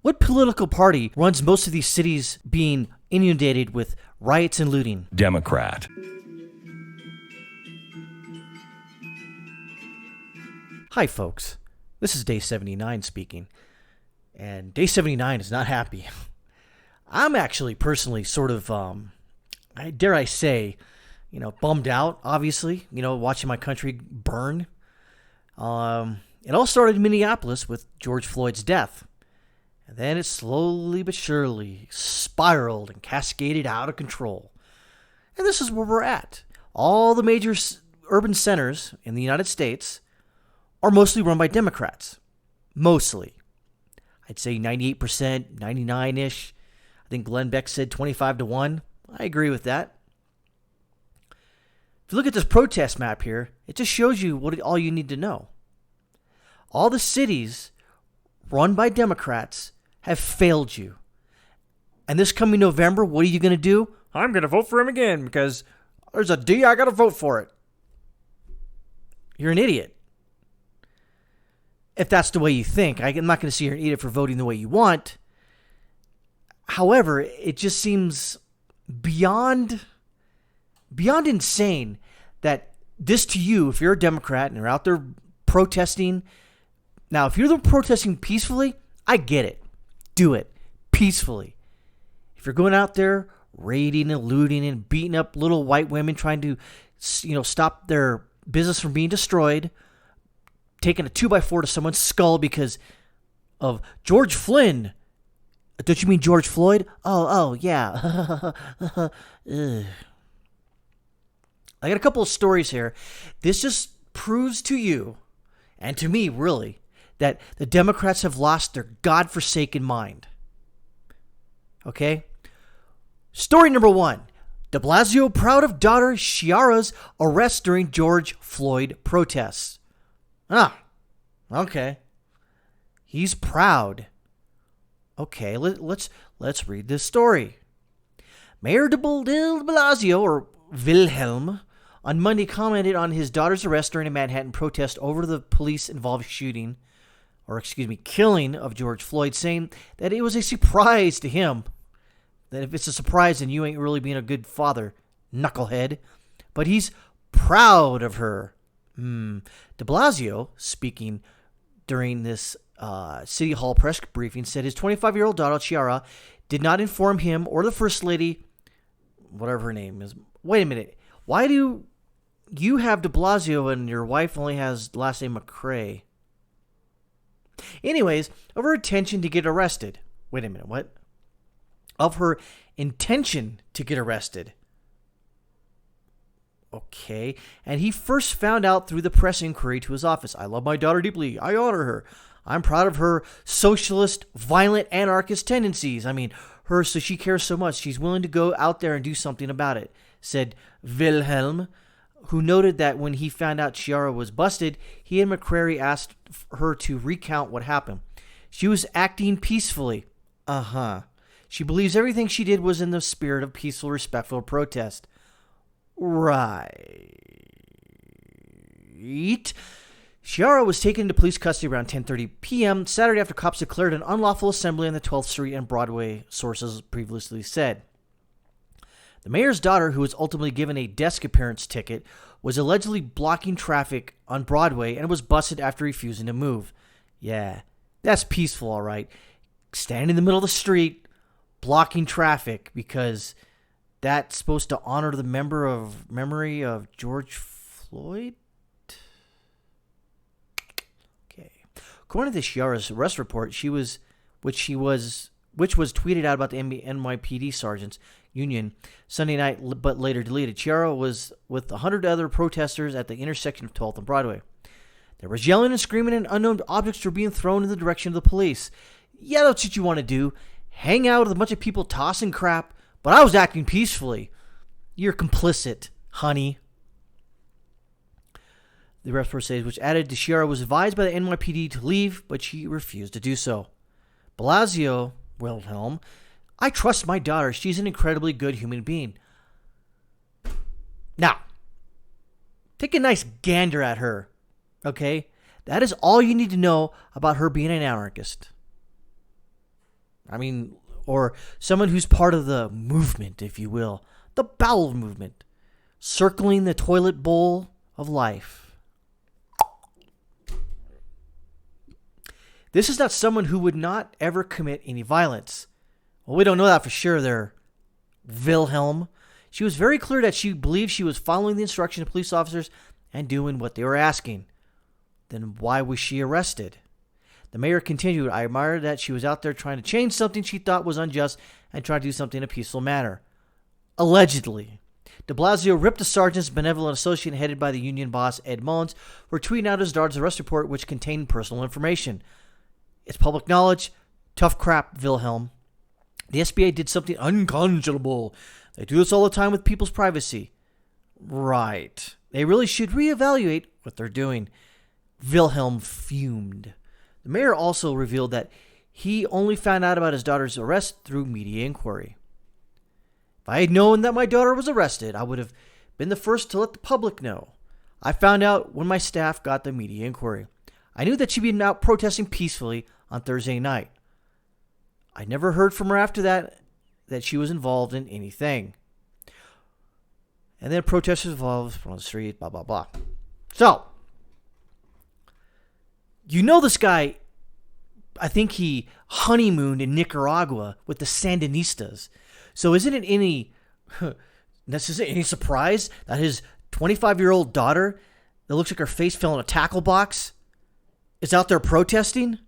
What political party runs most of these cities being inundated with riots and looting? Democrat. Hi, folks. This is Day 79 speaking. And Day 79 is not happy. I'm actually personally sort of, dare I say, bummed out, obviously, watching my country burn. It all started in Minneapolis with George Floyd's death. And then it slowly but surely spiraled and cascaded out of control. And this is where we're at. All the major urban centers in the United States are mostly run by Democrats. Mostly. I'd say 98%, 99-ish. I think Glenn Beck said 25-1. I agree with that. If you look at this protest map here, it just shows you all you need to know. All the cities run by Democrats have failed you. And this coming November, what are you going to do? I'm going to vote for him again because there's a D, I got to vote for it. You're an idiot. If that's the way you think. I'm not going to say you're an idiot for voting the way you want. However, it just seems beyond insane that this to you, if you're a Democrat and you're out there protesting. Now, if you're protesting peacefully, I get it. Do it peacefully. If you're going out there raiding and looting and beating up little white women trying to, stop their business from being destroyed, taking a 2x4 to someone's skull because of George Flynn. Don't you mean George Floyd? Oh, yeah. I got a couple of stories here. This just proves to you, and to me, really, that the Democrats have lost their godforsaken mind. Okay? Story number 1. De Blasio proud of daughter Chiara's arrest during George Floyd protests. Okay. He's proud. Okay, let's read this story. Mayor de Blasio, or Wilhelm, on Monday commented on his daughter's arrest during a Manhattan protest over the police-involved killing of George Floyd, saying that it was a surprise to him. That if it's a surprise, then you ain't really being a good father, knucklehead. But he's proud of her. De Blasio, speaking during this City Hall press briefing, said his 25-year-old daughter, Chiara, did not inform him or the First Lady, whatever her name is. Wait a minute. Why do you have de Blasio and your wife only has the last name McCrae? Anyways, of her intention to get arrested. Wait a minute, what? Of her intention to get arrested. Okay, and he first found out through the press inquiry to his office. I love my daughter deeply. I honor her. I'm proud of her socialist, violent, anarchist tendencies. So she cares so much. She's willing to go out there and do something about it, said Wilhelm, who noted that when he found out Chiara was busted, he and McCrary asked her to recount what happened. She was acting peacefully. She believes everything she did was in the spirit of peaceful, respectful protest. Right. Chiara was taken into police custody around 10:30 p.m. Saturday after cops declared an unlawful assembly on the 12th Street and Broadway, sources previously said. The mayor's daughter, who was ultimately given a desk appearance ticket, was allegedly blocking traffic on Broadway and was busted after refusing to move. Yeah, that's peaceful, all right. Stand in the middle of the street, blocking traffic because that's supposed to honor the memory of George Floyd? Okay. According to Chiara's arrest report, which was tweeted out about the NYPD sergeants union Sunday night, but later deleted. Chiara was with 100 other protesters at the intersection of 12th and Broadway. There was yelling and screaming, and unknown objects were being thrown in the direction of the police. Yeah, that's what you want to do. Hang out with a bunch of people tossing crap, but I was acting peacefully. You're complicit, honey. The arrest report says, which added, Chiara was advised by the NYPD to leave, but she refused to do so. Blasio, Wilhelm, I trust my daughter. She's an incredibly good human being. Now, take a nice gander at her, okay? That is all you need to know about her being an anarchist. Or someone who's part of the movement, if you will, the bowel movement, circling the toilet bowl of life. This is not someone who would not ever commit any violence. Well, we don't know that for sure there, Wilhelm. She was very clear that she believed she was following the instruction of police officers and doing what they were asking. Then why was she arrested? The mayor continued, I admired that she was out there trying to change something she thought was unjust and trying to do something in a peaceful manner. Allegedly. De Blasio ripped the sergeant's benevolent associate headed by the union boss, Ed Mullins, for tweeting out his daughter's arrest report, which contained personal information. It's public knowledge. Tough crap, Wilhelm. The SBA did something unconscionable. They do this all the time with people's privacy. Right. They really should reevaluate what they're doing. Wilhelm fumed. The mayor also revealed that he only found out about his daughter's arrest through media inquiry. If I had known that my daughter was arrested, I would have been the first to let the public know. I found out when my staff got the media inquiry. I knew that she'd been out protesting peacefully on Thursday night. I never heard from her after that she was involved in anything. And then protesters involved on the street, blah, blah, blah. So, you know this guy, I think he honeymooned in Nicaragua with the Sandinistas. So isn't it any surprise that his 25-year-old daughter that looks like her face fell in a tackle box is out there protesting?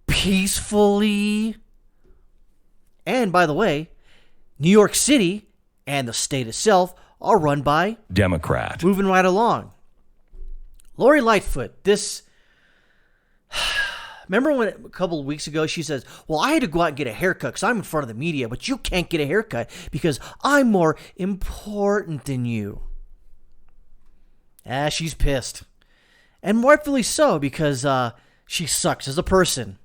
Peacefully. And by the way, New York City and the state itself are run by Democrat. Moving right along. Lori Lightfoot, remember when a couple of weeks ago she says, well, I had to go out and get a haircut because I'm in front of the media, but you can't get a haircut because I'm more important than you. She's pissed. And rightfully so, because she sucks as a person.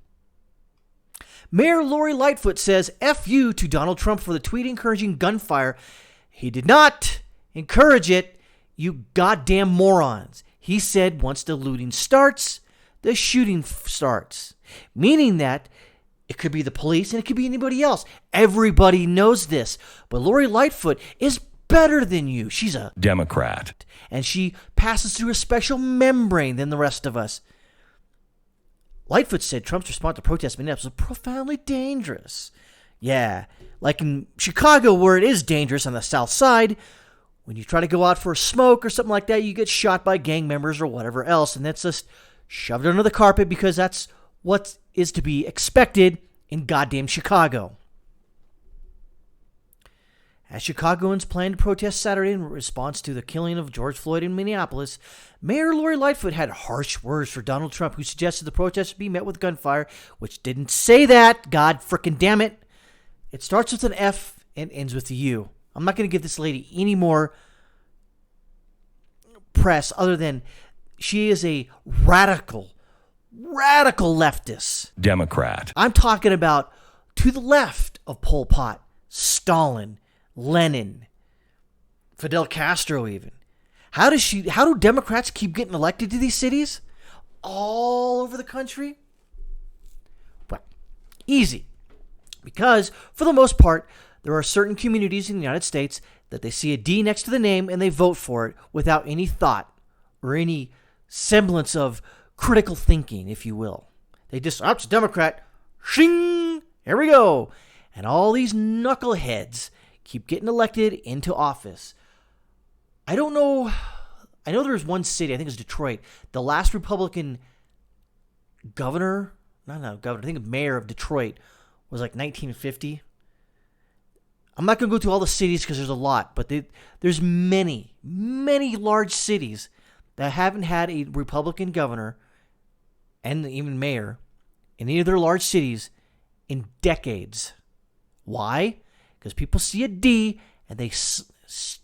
Mayor Lori Lightfoot says F you to Donald Trump for the tweet encouraging gunfire. He did not encourage it, you goddamn morons. He said once the looting starts, the shooting starts. Meaning that it could be the police and it could be anybody else. Everybody knows this. But Lori Lightfoot is better than you. She's a Democrat. And she passes through a special membrane than the rest of us. Lightfoot said Trump's response to protest Minneapolis was profoundly dangerous. Yeah, like in Chicago where it is dangerous on the south side, when you try to go out for a smoke or something like that, you get shot by gang members or whatever else, and that's just shoved under the carpet because that's what is to be expected in goddamn Chicago. As Chicagoans plan to protest Saturday in response to the killing of George Floyd in Minneapolis, Mayor Lori Lightfoot had harsh words for Donald Trump, who suggested the protest be met with gunfire, which didn't say that. God frickin' damn it. It starts with an F and ends with a U. I'm not going to give this lady any more press other than she is a radical leftist. Democrat. I'm talking about to the left of Pol Pot, Stalin, Lenin, Fidel Castro even. How do Democrats keep getting elected to these cities? All over the country? Well, easy. Because, for the most part, there are certain communities in the United States that they see a D next to the name and they vote for it without any thought or any semblance of critical thinking, if you will. They just, it's a Democrat. Shing! Here we go. And all these knuckleheads keep getting elected into office. I don't know. I know there's one city, I think it's Detroit. The last Republican governor, not governor, I think mayor of Detroit was like 1950. I'm not going to go through all the cities because there's a lot, but there's many large cities that haven't had a Republican governor and even mayor in any of their large cities in decades. Why? Because people see a D and they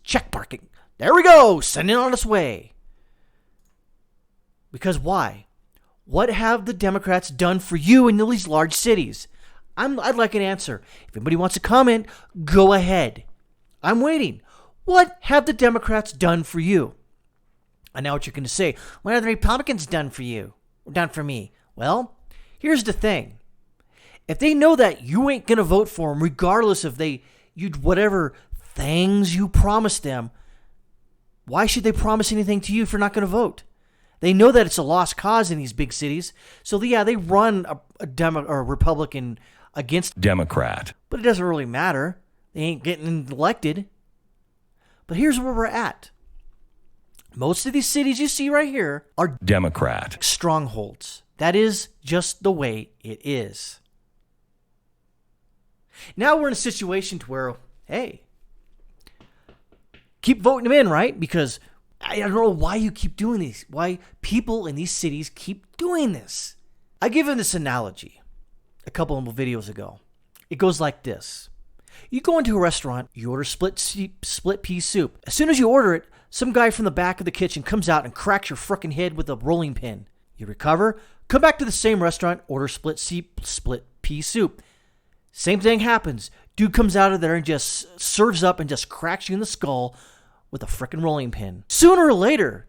check mark it. There we go, send it on its way. Because why? What have the Democrats done for you in these large cities? I'd like an answer. If anybody wants to comment, go ahead. I'm waiting. What have the Democrats done for you? I know what you're going to say. What have the Republicans done for you? Done for me? Well, here's the thing. If they know that you ain't going to vote for them, regardless if whatever things you promised them, why should they promise anything to you if you're not going to vote? They know that it's a lost cause in these big cities. So, yeah, they run a Republican against Democrat. But it doesn't really matter. They ain't getting elected. But here's where we're at. Most of these cities you see right here are Democrat. strongholds. That is just the way it is. Now we're in a situation to where, hey, keep voting them in, right? Because I don't know why you keep doing this. Why people in these cities keep doing this. I gave him this analogy a couple of videos ago. It goes like this. You go into a restaurant, you order split pea soup. As soon as you order it, some guy from the back of the kitchen comes out and cracks your frickin' head with a rolling pin. You recover, come back to the same restaurant, order split pea soup. Same thing happens. Dude comes out of there and just serves up and just cracks you in the skull with a frickin' rolling pin. Sooner or later,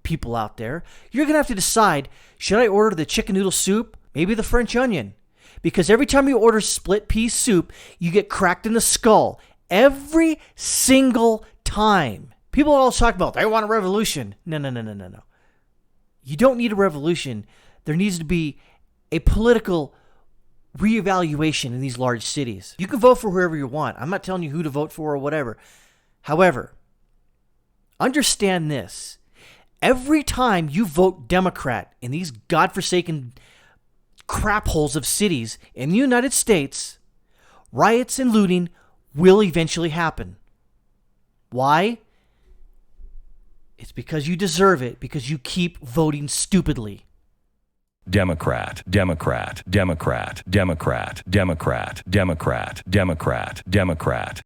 people out there, you're going to have to decide, should I order the chicken noodle soup? Maybe the French onion. Because every time you order split pea soup, you get cracked in the skull. Every single time. People always talk about, they want a revolution. No. You don't need a revolution. There needs to be a political reevaluation in these large cities. You can vote for whoever you want. I'm not telling you who to vote for or whatever. However, understand this. Every time you vote Democrat in these godforsaken crap holes of cities in the United States, riots and looting will eventually happen. Why? It's because you deserve it, because you keep voting stupidly. Democrat, Democrat, Democrat, Democrat, Democrat, Democrat, Democrat, Democrat.